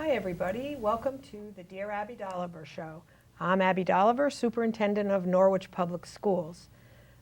Hi everybody, welcome to the Dear Abby Dolliver Show. I'm Abby Dolliver, Superintendent of Norwich Public Schools.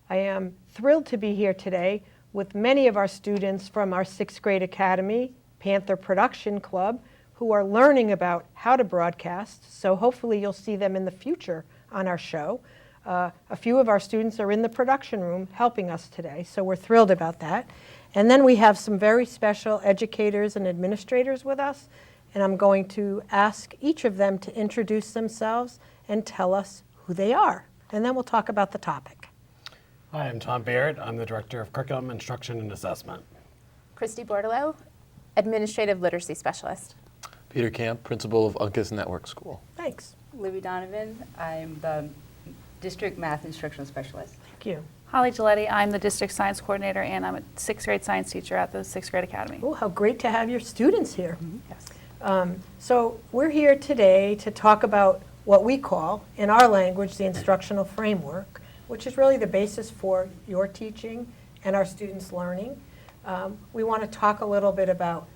I am thrilled to be here today with many of our students from our 6th grade academy, Panther Production Club, who are learning about how to broadcast, so hopefully you'll see them in the future on our show. A few of our students are in the production room helping us today, so we're thrilled about that. And then we have some very special educators and administrators with us, and I'm going to ask each of them to introduce themselves and tell us who they are. And then we'll talk about the topic. Hi, I'm Tom Baird. I'm the Director of Curriculum, Instruction, and Assessment. Kristie Bourdoulous, Administrative Literacy Specialist. Peter Camp, Principal of Uncas Network School. Thanks. Libby Donovan, I'm the District Math Instructional Specialist. Thank you. Holly Gilletti, I'm the District Science Coordinator and I'm a 6th grade science teacher at the 6th grade academy. Oh, how great to have your students here. Yes. So we're here today to talk about what we call, in our language, the instructional framework, which is really the basis for your teaching and our students' learning. We want to talk a little bit about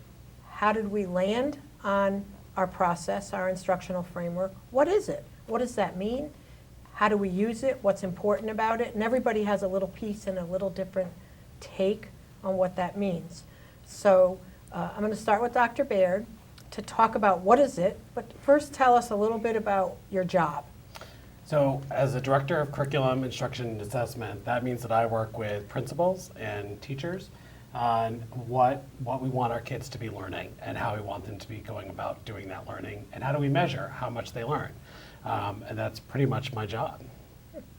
how did we land on our process, our instructional framework. What is it? What does that mean? How do we use it? What's important about it? And everybody has a little piece and a little different take on what that means. So I'm going to start with Dr. Baird to talk about what is it, but first tell us a little bit about your job. So as the Director of Curriculum, Instruction, and Assessment, that means that I work with principals and teachers on what we want our kids to be learning and how we want them to be going about doing that learning and how do we measure how much they learn. And that's pretty much my job.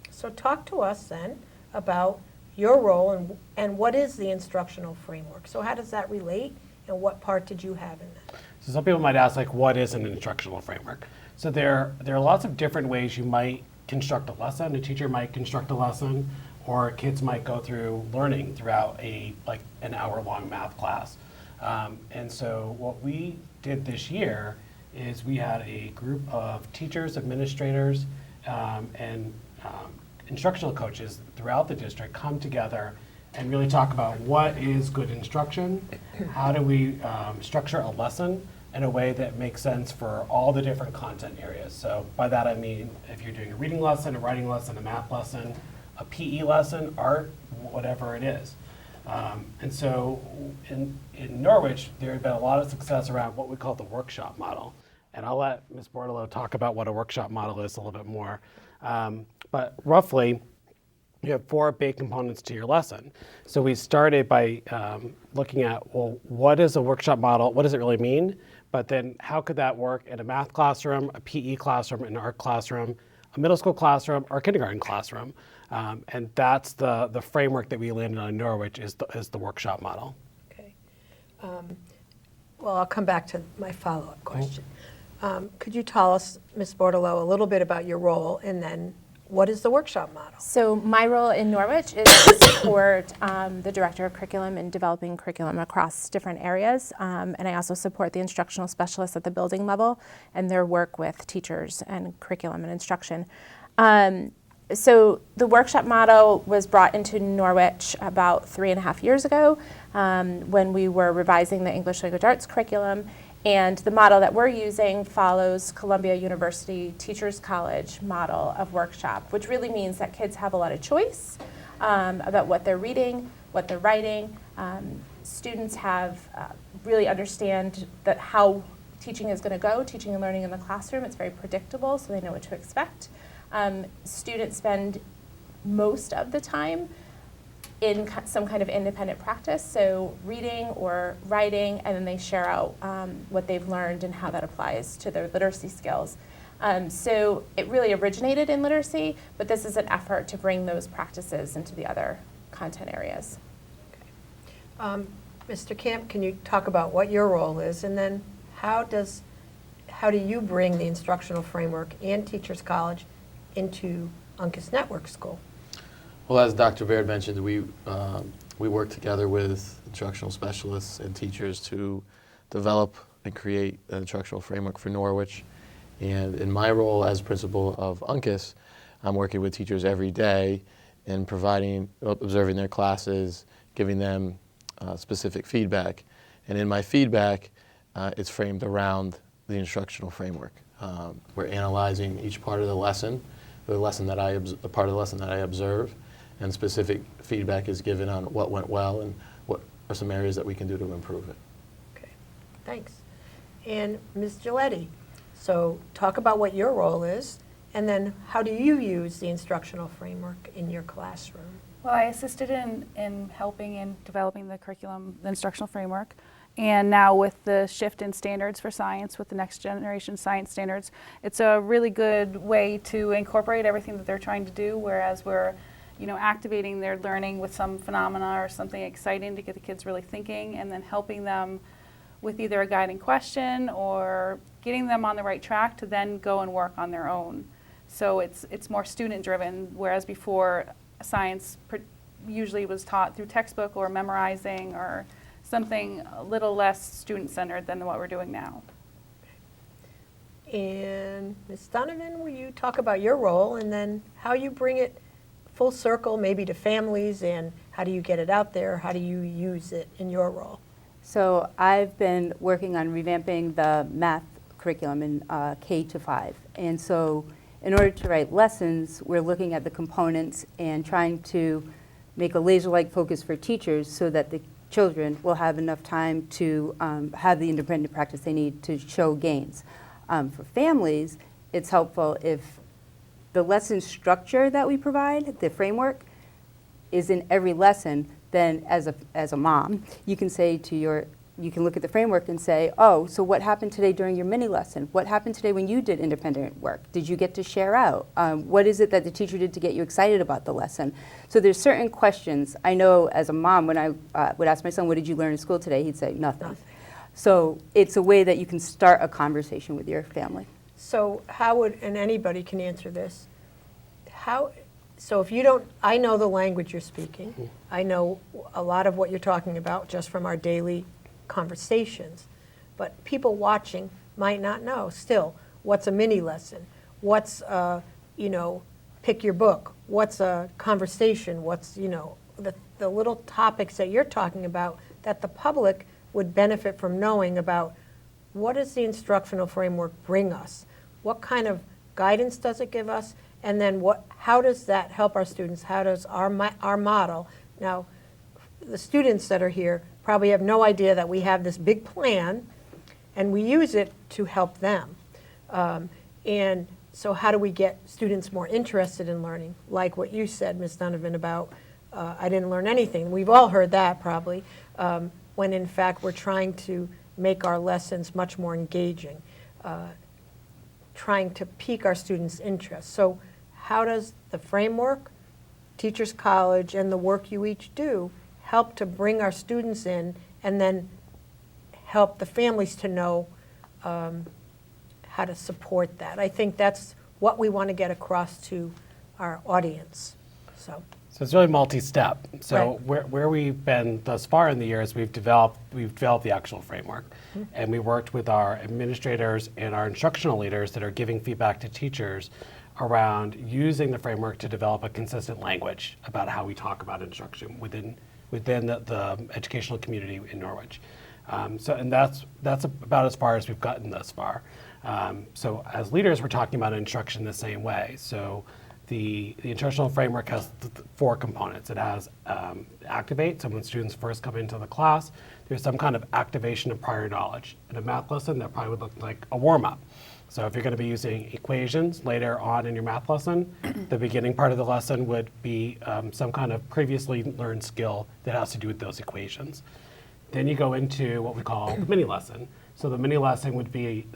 So talk to us then about your role and what is the instructional framework. So how does that relate and what part did you have in that? So some people might ask, like, what is an instructional framework? So there are lots of different ways you might construct a lesson. A teacher might construct a lesson, or kids might go through learning throughout an hour-long math class. And so what we did this year is we had a group of teachers, administrators, and instructional coaches throughout the district come together and really talk about what is good instruction, how do we structure a lesson in a way that makes sense for all the different content areas. So by that I mean if you're doing a reading lesson, a writing lesson, a math lesson, a PE lesson, art, whatever it is. And so in Norwich, there had been a lot of success around what we call the workshop model. And I'll let Ms. Bourdoulous talk about what a workshop model is a little bit more. But roughly, you have 4 big components to your lesson. So we started by looking at, well, what is a workshop model? What does it really mean? But then how could that work in a math classroom, a PE classroom, an art classroom, a middle school classroom, or a kindergarten classroom? And that's the framework that we landed on in Norwich is the workshop model. Okay. Well, I'll come back to my follow-up question. Could you tell us, Ms. Bourdoulous, a little bit about your role and then what is the workshop model? So my role in Norwich is to support the Director of Curriculum in developing curriculum across different areas. And I also support the instructional specialists at the building level and their work with teachers and curriculum and instruction. So the workshop model was brought into Norwich about 3.5 years ago when we were revising the English Language Arts curriculum. And the model that we're using follows Columbia University Teachers College model of workshop, which really means that kids have a lot of choice about what they're reading, what they're writing. Students have really understand that how teaching is going to go, teaching and learning in the classroom. It's very predictable, so they know what to expect. Students spend most of the time in some kind of independent practice, so reading or writing, and then they share out what they've learned and how that applies to their literacy skills. So it really originated in literacy, but this is an effort to bring those practices into the other content areas. Okay. Mr. Camp, can you talk about what your role is, and then how do you bring the instructional framework and Teachers College into Uncas Network School? Well, as Dr. Baird mentioned, we work together with instructional specialists and teachers to develop and create an instructional framework for Norwich. And in my role as principal of Uncas, I'm working with teachers every day in observing their classes, giving them specific feedback. And in my feedback, it's framed around the instructional framework. We're analyzing each part of the lesson, the part of the lesson that I observe, and specific feedback is given on what went well and what are some areas that we can do to improve it. Okay, thanks. And Ms. Gilletti, so talk about what your role is, and then how do you use the instructional framework in your classroom? Well, I assisted in helping in developing the curriculum, the instructional framework. And now with the shift in standards for science, with the next generation science standards, it's a really good way to incorporate everything that they're trying to do, whereas we're activating their learning with some phenomena or something exciting to get the kids really thinking, and then helping them with either a guiding question or getting them on the right track to then go and work on their own. So it's more student driven, whereas before science usually was taught through textbook or memorizing or something a little less student-centered than what we're doing now. And Ms. Donovan, will you talk about your role and then how you bring it full circle maybe to families, and how do you get it out there? How do you use it in your role? So I've been working on revamping the math curriculum in K-5. And so in order to write lessons, we're looking at the components and trying to make a laser-like focus for teachers so that the children will have enough time to have the independent practice they need to show gains. For families, it's helpful if the lesson structure that we provide, the framework, is in every lesson. Then as a mom, you can say to you can look at the framework and say, oh, so what happened today during your mini lesson? What happened today when you did independent work? Did you get to share out? What is it that the teacher did to get you excited about the lesson? So there's certain questions. I know as a mom, when I would ask my son, what did you learn in school today? He'd say, nothing. So it's a way that you can start a conversation with your family. So how would, and anybody can answer this, so if you don't, I know the language you're speaking. I know a lot of what you're talking about just from our daily conversations, but people watching might not know still what's a mini lesson, what's pick your book, what's a conversation, what's the little topics that you're talking about that the public would benefit from knowing about. What does the instructional framework bring us? What kind of guidance does it give us? And then how does that help our students? How does our model, now the students that are here probably have no idea that we have this big plan and we use it to help them. And so how do we get students more interested in learning? Like what you said, Ms. Donovan, about I didn't learn anything. We've all heard that probably, when in fact we're trying to make our lessons much more engaging, trying to pique our students' interest. So how does the framework, Teachers College, and the work you each do help to bring our students in and then help the families to know how to support that? I think that's what we want to get across to our audience. So it's really multi-step. So Right. where we've been thus far in the year is we've developed the actual framework, and we worked with our administrators and our instructional leaders that are giving feedback to teachers around using the framework to develop a consistent language about how we talk about instruction within the educational community in Norwich. And that's about as far as we've gotten thus far. So as leaders, we're talking about instruction the same way. So the instructional framework has four components. It has activate, so when students first come into the class, there's some kind of activation of prior knowledge. In a math lesson, that probably would look like a warm-up. So if you're going to be using equations later on in your math lesson, the beginning part of the lesson would be some kind of previously learned skill that has to do with those equations. Then you go into what we call the mini lesson. So the mini lesson would be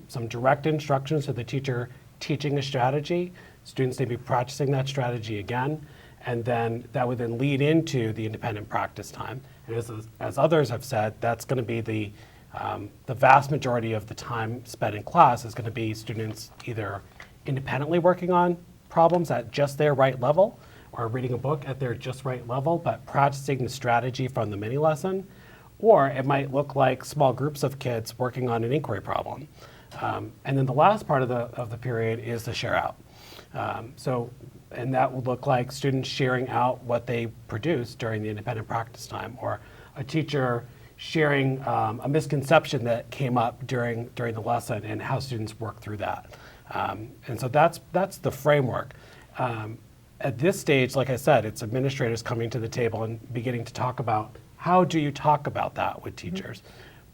some direct instructions to the teacher teaching a strategy. Students need to be practicing that strategy again, and then that would then lead into the independent practice time. And as others have said, that's going to be the vast majority of the time spent in class is going to be students either independently working on problems at just their right level, or reading a book at their just right level, but practicing the strategy from the mini lesson. Or it might look like small groups of kids working on an inquiry problem. And then the last part of the period is the share out. And that would look like students sharing out what they produce during the independent practice time, or a teacher sharing a misconception that came up during the lesson and how students work through that. And so that's the framework. At this stage, like I said, it's administrators coming to the table and beginning to talk about how do you talk about that with teachers.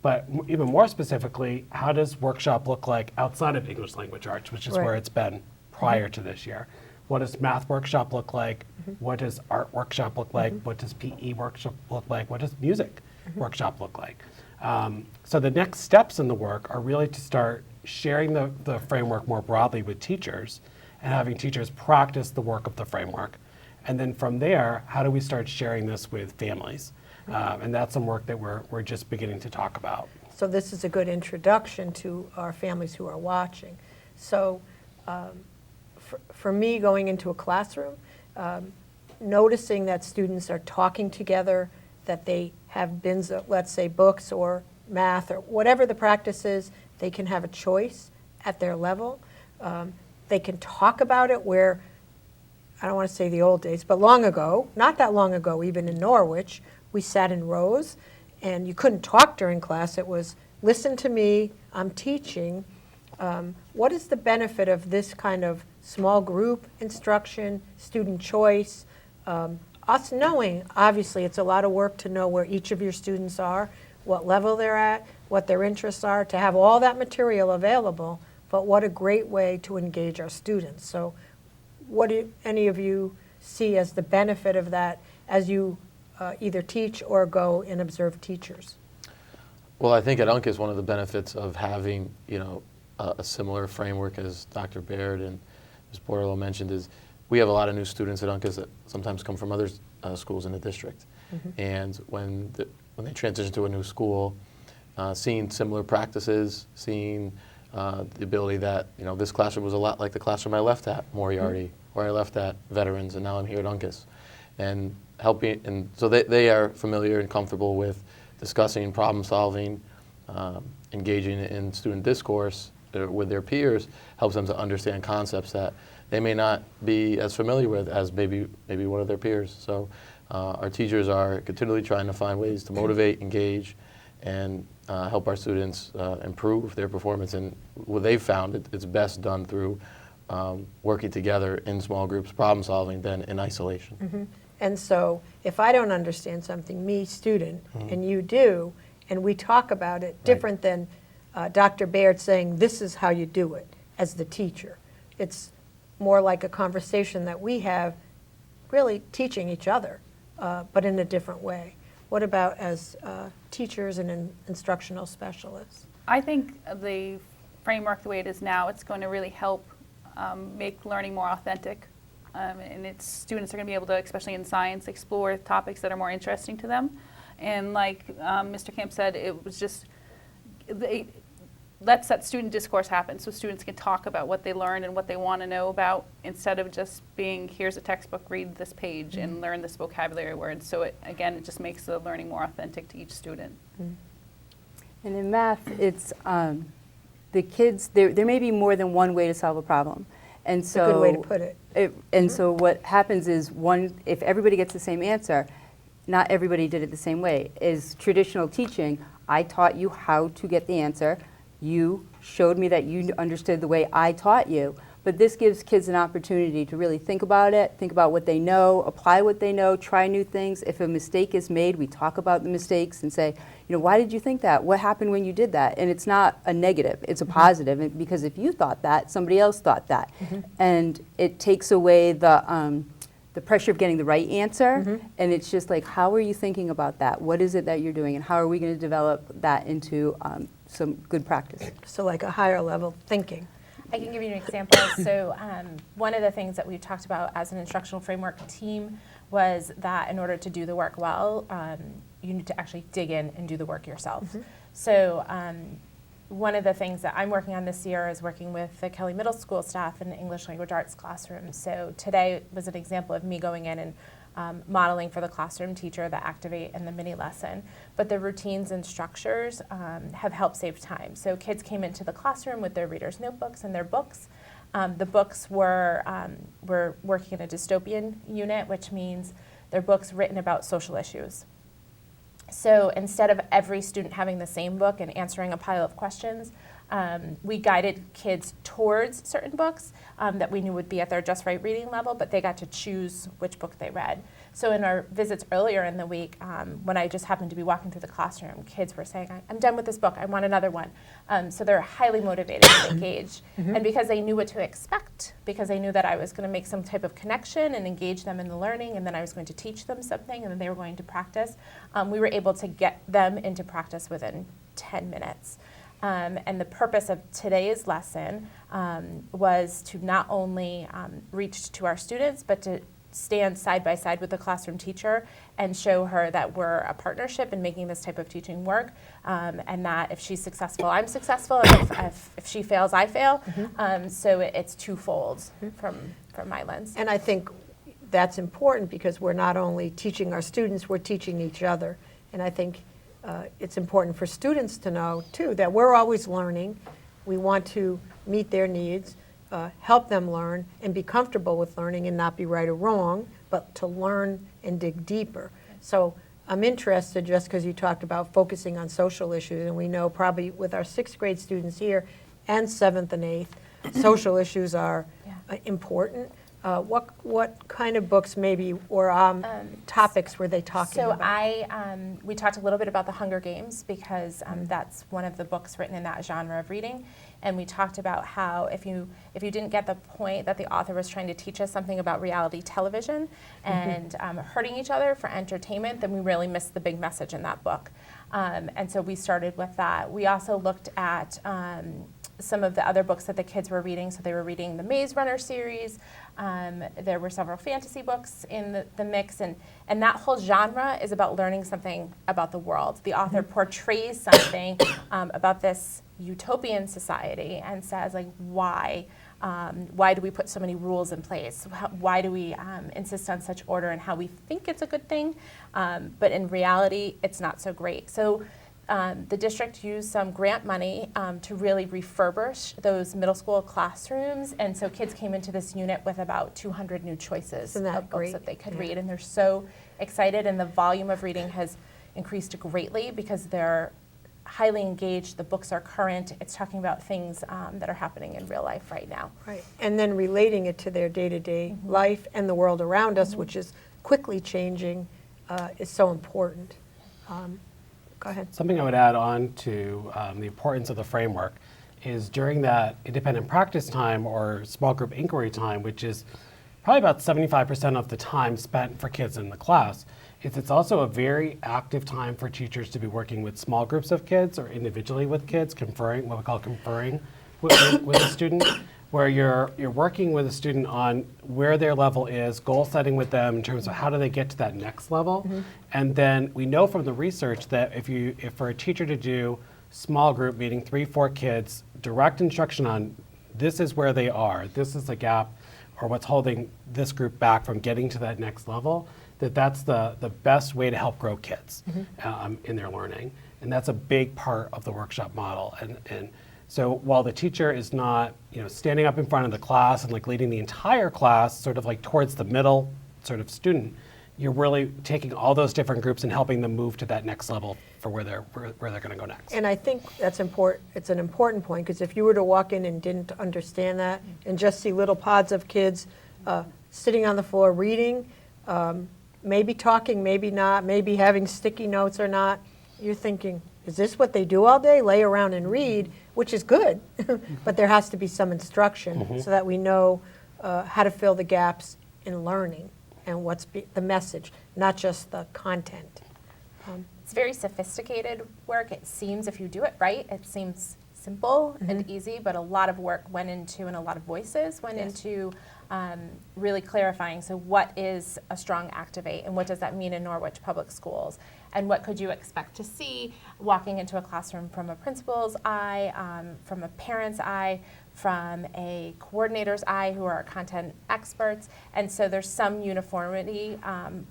But even more specifically, how does workshop look like outside of English language arts, which is Right. where it's been prior to this year? What does math workshop look like? What does art workshop look like? What does PE workshop look like? What does music workshop look like? So the next steps in the work are really to start sharing the framework more broadly with teachers and having teachers practice the work of the framework. And then from there, how do we start sharing this with families? And that's some work that we're just beginning to talk about. So this is a good introduction to our families who are watching. So for me, going into a classroom, noticing that students are talking together, that they have bins of, let's say, books or math or whatever the practice is, they can have a choice at their level. They can talk about it where, I don't want to say the old days, but long ago, not that long ago, even in Norwich, we sat in rows and you couldn't talk during class. It was, listen to me, I'm teaching. What is the benefit of this kind of small group instruction, student choice? Us knowing, obviously, it's a lot of work to know where each of your students are, what level they're at, what their interests are, to have all that material available, but what a great way to engage our students. So what do any of you see as the benefit of that as you either teach or go and observe teachers? Well, I think at UNCAS, one of the benefits of having, a similar framework as Dr. Baird and Ms. Bourdoulous mentioned is we have a lot of new students at UNCAS that sometimes come from other schools in the district. And when they transition to a new school, seeing similar practices, seeing the ability that, this classroom was a lot like the classroom I left at Moriarty, or I left at Veterans, and now I'm here at UNCAS. And helping, and so they are familiar and comfortable with discussing, problem solving, engaging in student discourse with their peers, helps them to understand concepts that they may not be as familiar with as maybe one of their peers. So our teachers are continually trying to find ways to motivate, engage, and help our students improve their performance. And what they've found, it's best done through working together in small groups, problem solving, than in isolation. And so if I don't understand something, me, student, and you do, and we talk about it, different than Dr. Baird saying, this is how you do it as the teacher. It's more like a conversation that we have, really teaching each other, but in a different way. What about as teachers and instructional specialists? I think the framework, the way it is now, it's going to really help make learning more authentic. And students are going to be able to, especially in science, explore topics that are more interesting to them. And like Mr. Camp said, it was just, lets that student discourse happen so students can talk about what they learned and what they want to know about, instead of just being, here's a textbook, read this page and learn this vocabulary word. So it just makes the learning more authentic to each student. And in math, it's the kids, there may be more than one way to solve a problem. And so, It's a good way to put it. And so what happens is, if everybody gets the same answer, not everybody did it the same way. Is traditional teaching, I taught you how to get the answer. You showed me that you understood the way I taught you. But this gives kids an opportunity to really think about it, think about what they know, apply what they know, try new things. If a mistake is made, we talk about the mistakes and say, why did you think that? What happened when you did that? And it's not a negative, it's a positive, because if you thought that, somebody else thought that. And it takes away the pressure of getting the right answer, and it's just like, how are you thinking about that? What is it that you're doing, and how are we going to develop that into some good practice? So like a higher level thinking. I can give you an example. So one of the things that we talked about as an instructional framework team was that in order to do the work well, you need to actually dig in and do the work yourself. So one of the things that I'm working on this year is working with the Kelly Middle School staff in the English Language Arts classroom. So today was an example of me going in and modeling for the classroom teacher the activate and the mini lesson. But the routines and structures have helped save time. So kids came into the classroom with their readers' notebooks and their books. The books were working in a dystopian unit, which means they're books written about social issues. So instead of every student having the same book and answering a pile of questions, we guided kids towards certain books that we knew would be at their just right reading level, but they got to choose which book they read. So in our visits earlier in the week, when I just happened to be walking through the classroom, kids were saying, I'm done with this book, I want another one. So they're highly motivated and engaged. And because they knew what to expect, because they knew that I was going to make some type of connection and engage them in the learning, and then I was going to teach them something, and then they were going to practice, we were able to get them into practice within 10 minutes. And the purpose of today's lesson was to not only reach to our students, but to stand side by side with the classroom teacher and show her that we're a partnership in making this type of teaching work, and that if she's successful, I'm successful, and if she fails, I fail. So it's twofold from my lens. And I think that's important because we're not only teaching our students, we're teaching each other. And I think it's important for students to know, too, that we're always learning. We want to meet their needs, help them learn, and be comfortable with learning and not be right or wrong, but to learn and dig deeper. So I'm interested, just because you talked about focusing on social issues, and we know probably with our 6th grade students here and 7th and 8th, social issues are important. What kind of books maybe or topics were they talking about? We talked a little bit about the Hunger Games because that's one of the books written in that genre of reading, and we talked about how if you didn't get the point that the author was trying to teach us something about reality television and hurting each other for entertainment, then we really missed the big message in that book. And so we started with that. We also looked at some of the other books that the kids were reading. So they were reading the Maze Runner series. There were several fantasy books in the mix. And that whole genre is about learning something about the world. The author portrays something about this utopian society and says, like, why do we put so many rules in place? Why do we insist on such order and how we think it's a good thing? But in reality, it's not so great. So the district used some grant money to really refurbish those middle school classrooms, and so kids came into this unit with about 200 new choices of books that they could read, and they're so excited, and the volume of reading has increased greatly because they're highly engaged, the books are current, it's talking about things that are happening in real life right now. Right, and then relating it to their day-to-day life and the world around us, which is quickly changing, is so important. Go ahead. Something I would add on to the importance of the framework is during that independent practice time or small group inquiry time, which is probably about 75% of the time spent for kids in the class, it's also a very active time for teachers to be working with small groups of kids or individually with kids, conferring, what we call conferring with a student, where you're working with a student on where their level is, goal setting with them in terms of how do they get to that next level. And then we know from the research that if for a teacher to do small group, meaning 3-4 kids, direct instruction on this is where they are, this is the gap, or what's holding this group back from getting to that next level, that's the best way to help grow kids in their learning. And that's a big part of the workshop model. And so while the teacher is not, standing up in front of the class and like leading the entire class sort of like towards the middle sort of student, you're really taking all those different groups and helping them move to that next level for where they're going to go next. And I think that's important. It's an important point because if you were to walk in and didn't understand that and just see little pods of kids sitting on the floor reading, maybe talking, maybe not, maybe having sticky notes or not, you're thinking, is this what they do all day? Lay around and read, which is good, but there has to be some instruction so that we know how to fill the gaps in learning and what's the message, not just the content. It's very sophisticated work. It seems, if you do it right, it seems simple and easy, but a lot of work went into, and a lot of voices went into really clarifying, so what is a strong activate and what does that mean in Norwich Public Schools? And what could you expect to see walking into a classroom from a principal's eye, from a parent's eye, from a coordinator's eye who are content experts. And so there's some uniformity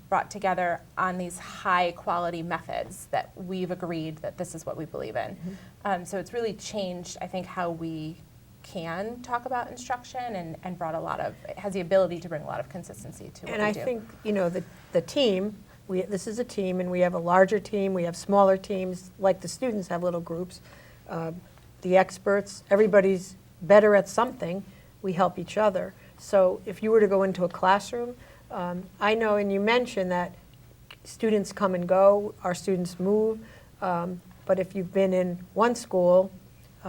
brought together on these high quality methods that we've agreed that this is what we believe in. So it's really changed, I think, how we can talk about instruction and brought it has the ability to bring a lot of consistency to what we do. And I think, the team, this is a team, and we have a larger team, we have smaller teams, like the students have little groups. The experts, everybody's better at something, we help each other. So if you were to go into a classroom, I know, and you mentioned that students come and go, our students move, but if you've been in one school,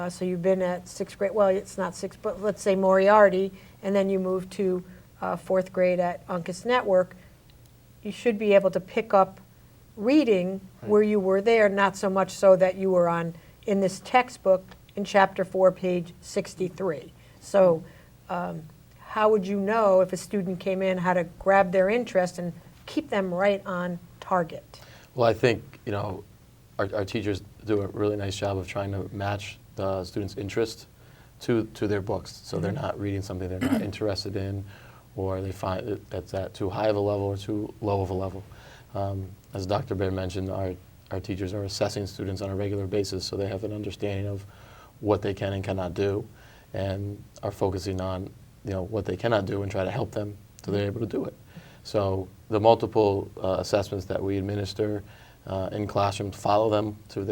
so you've been at 6th grade, well, it's not 6th, but let's say Moriarty, and then you move to 4th grade at Uncas Network, you should be able to pick up reading where you were there, not so much so that you were in this textbook in chapter 4, page 63. So how would you know if a student came in how to grab their interest and keep them right on target? Well, I think, our teachers do a really nice job of trying to match the students' interest to their books. So they're not reading something they're not interested in, or they find that's at too high of a level or too low of a level. As Dr. Baird mentioned, our teachers are assessing students on a regular basis, so they have an understanding of what they can and cannot do, and are focusing on what they cannot do and try to help them so they're able to do it. So the multiple assessments that we administer in classrooms follow them to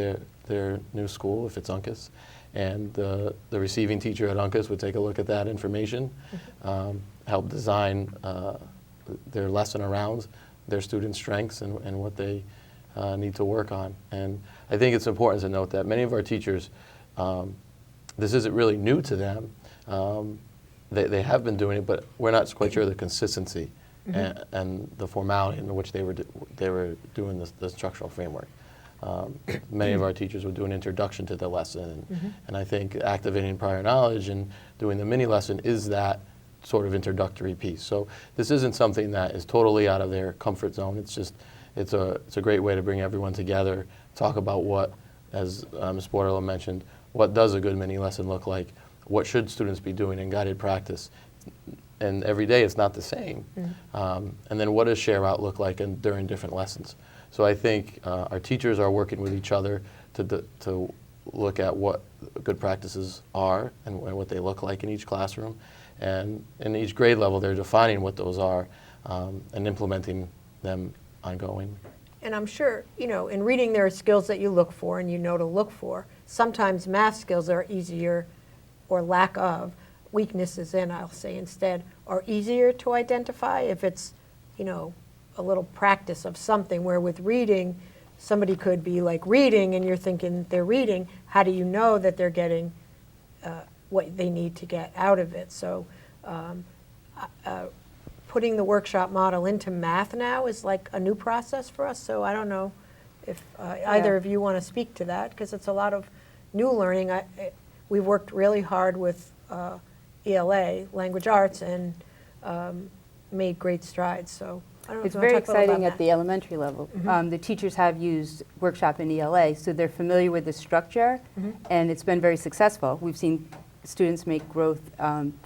their new school, if it's Uncas, and the receiving teacher at Uncas would take a look at that information, help design their lesson around their students' strengths and what they need to work on. And I think it's important to note that many of our teachers, this isn't really new to them. They have been doing it, but we're not quite sure of the consistency and the formality in which they were doing the instructional framework. Many of our teachers would do an introduction to the lesson, and I think activating prior knowledge and doing the mini lesson is that sort of introductory piece. So this isn't something that is totally out of their comfort zone. It's a great way to bring everyone together, talk about what, as Ms. Bourdoulous mentioned, what does a good mini lesson look like, what should students be doing in guided practice, and every day it's not the same. And then what does share out look like during different lessons? So I think our teachers are working with each other to look at what good practices are and what they look like in each classroom. And in each grade level, they're defining what those are and implementing them ongoing. And I'm sure, in reading there are skills that you look for and you know to look for. Sometimes math skills are easier, or lack of, weaknesses in, I'll say instead, are easier to identify if it's, a little practice of something, where with reading, somebody could be like reading and you're thinking they're reading. How do you know that they're getting what they need to get out of it? So putting the workshop model into math now is like a new process for us. So I don't know if either of you want to speak to that, because it's a lot of new learning. We've worked really hard with ELA, language arts, and made great strides. So I don't know if It's you want to very talk a little exciting about at the elementary level. The teachers have used workshop in ELA, so they're familiar with the structure, and it's been very successful. We've seen students make growth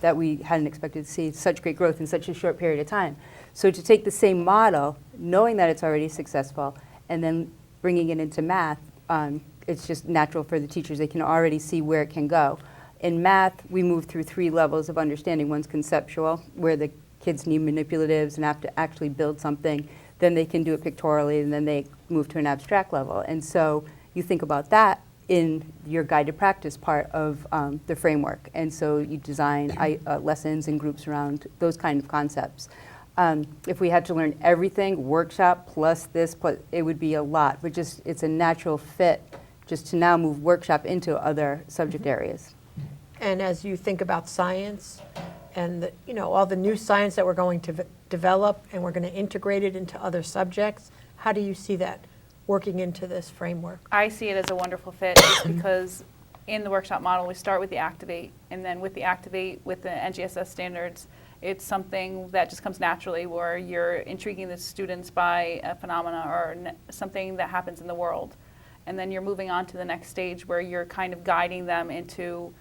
that we hadn't expected to see, such great growth in such a short period of time. So to take the same model, knowing that it's already successful, and then bringing it into math, it's just natural for the teachers. They can already see where it can go. In math, we move through 3 levels of understanding. One's conceptual, where the kids need manipulatives and have to actually build something. Then they can do it pictorially, and then they move to an abstract level. And so you think about that in your guided practice part of the framework. And so you design lessons and groups around those kind of concepts. If we had to learn everything, workshop plus this, it would be a lot. But just it's a natural fit just to now move workshop into other subject areas. And as you think about science and all the new science that we're going to develop, and we're going to integrate it into other subjects, how do you see that working into this framework? I see it as a wonderful fit just because in the workshop model we start with the activate, and then with the activate with the NGSS standards, it's something that just comes naturally, where you're intriguing the students by a phenomena or something that happens in the world. And then you're moving on to the next stage where you're kind of guiding them into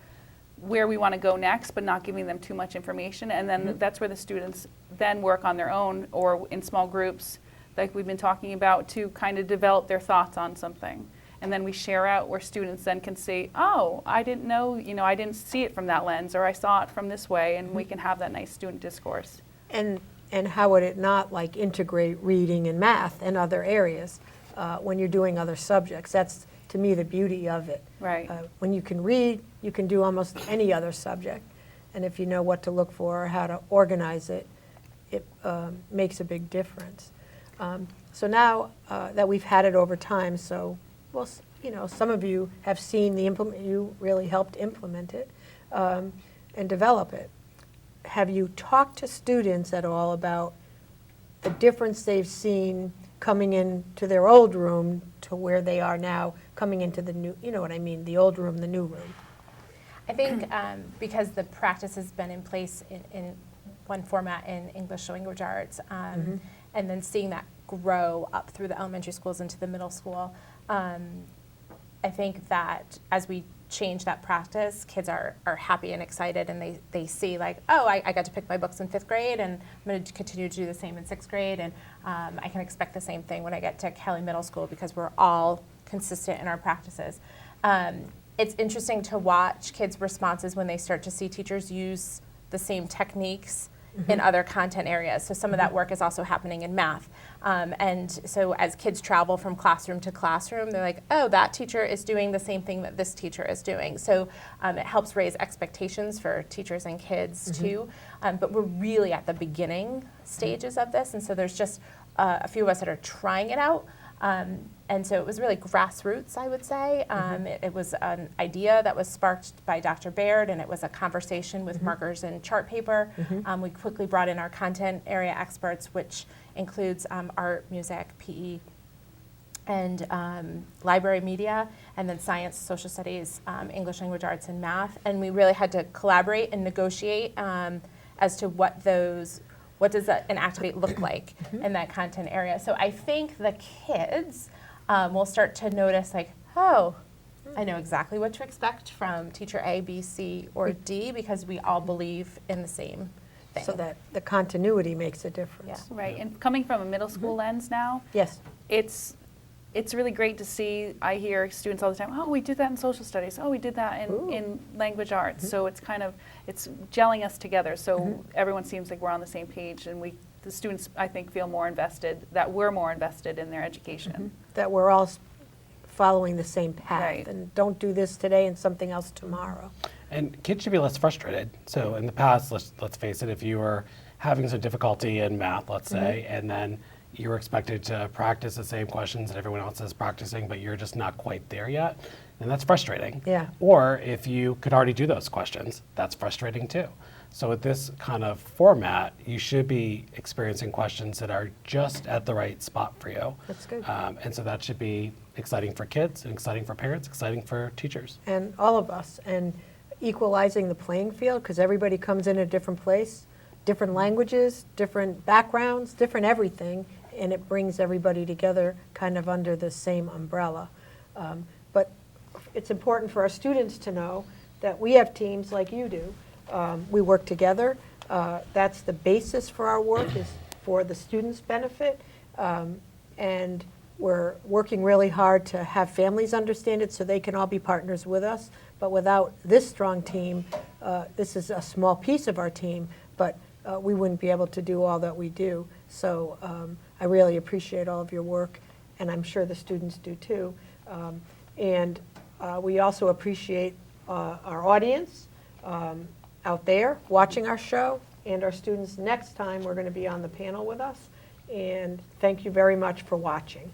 where we want to go next, but not giving them too much information. And then that's where the students then work on their own or in small groups, like we've been talking about, to kind of develop their thoughts on something. And then we share out where students then can say, oh, I didn't know, I didn't see it from that lens, or I saw it from this way, and we can have that nice student discourse. And And how would it not like integrate reading and math and other areas when you're doing other subjects? That's, to me, the beauty of it. Right. When you can read, you can do almost any other subject. And if you know what to look for or how to organize it, it makes a big difference. So now that we've had it over time, so, well, you know, some of you have seen the implement, you really helped implement it and develop it. Have you talked to students at all about the difference they've seen coming into their old room to where they are now, coming into the new, you know what I mean, the old room, the new room? I think because the practice has been in place in one format in English language arts, and then seeing that grow up through the elementary schools into the middle school, I think that as we change that practice, kids are happy and excited, and they see like, oh, I got to pick my books in 5th grade, and I'm going to continue to do the same in 6th grade, and I can expect the same thing when I get to Kelly Middle School because we're all consistent in our practices. It's interesting to watch kids' responses when they start to see teachers use the same techniques in other content areas. So some of that work is also happening in math. And so as kids travel from classroom to classroom, they're like, oh, that teacher is doing the same thing that this teacher is doing. So it helps raise expectations for teachers and kids too. But we're really at the beginning stages of this. And so there's just a few of us that are trying it out. And so it was really grassroots, I would say. It was an idea that was sparked by Dr. Baird, and it was a conversation with markers and chart paper. We quickly brought in our content area experts, which includes art, music, PE, and library media, and then science, social studies, English language arts, and math. And we really had to collaborate and negotiate as to what does an Activate look like in that content area. So I think the kids will start to notice like, oh, I know exactly what to expect from teacher A, B, C, or D because we all believe in the same thing. So that the continuity makes a difference. Yeah. Right, and coming from a middle school lens now, Yes. it's really great to see. I hear students all the time, oh, we did that in social studies. Oh, we did that in language arts. So it's kind of, it's gelling us together. So everyone seems like we're on the same page, and the students, I think, feel more invested, that we're more invested in their education. That we're all following the same path Right. and don't do this today and something else tomorrow. And kids should be less frustrated. So in the past, let's face it, if you were having some difficulty in math, let's say, and then you were expected to practice the same questions that everyone else is practicing, but you're just not quite there yet, and that's frustrating. Yeah. Or if you could already do those questions, that's frustrating too. So with this kind of format, you should be experiencing questions that are just at the right spot for you. That's good. And so that should be exciting for kids, and exciting for parents, exciting for teachers. And all of us, and equalizing the playing field, because everybody comes in a different place, different languages, different backgrounds, different everything, and it brings everybody together kind of under the same umbrella. But it's important for our students to know that we have teams like you do. We work together. That's the basis for our work, is for the students' benefit. And we're working really hard to have families understand it so they can all be partners with us. But without this strong team, this is a small piece of our team, but we wouldn't be able to do all that we do. So I really appreciate all of your work, and I'm sure the students do too. And we also appreciate our audience out there watching our show, and our students next time we're going to be on the panel with us. And thank you very much for watching.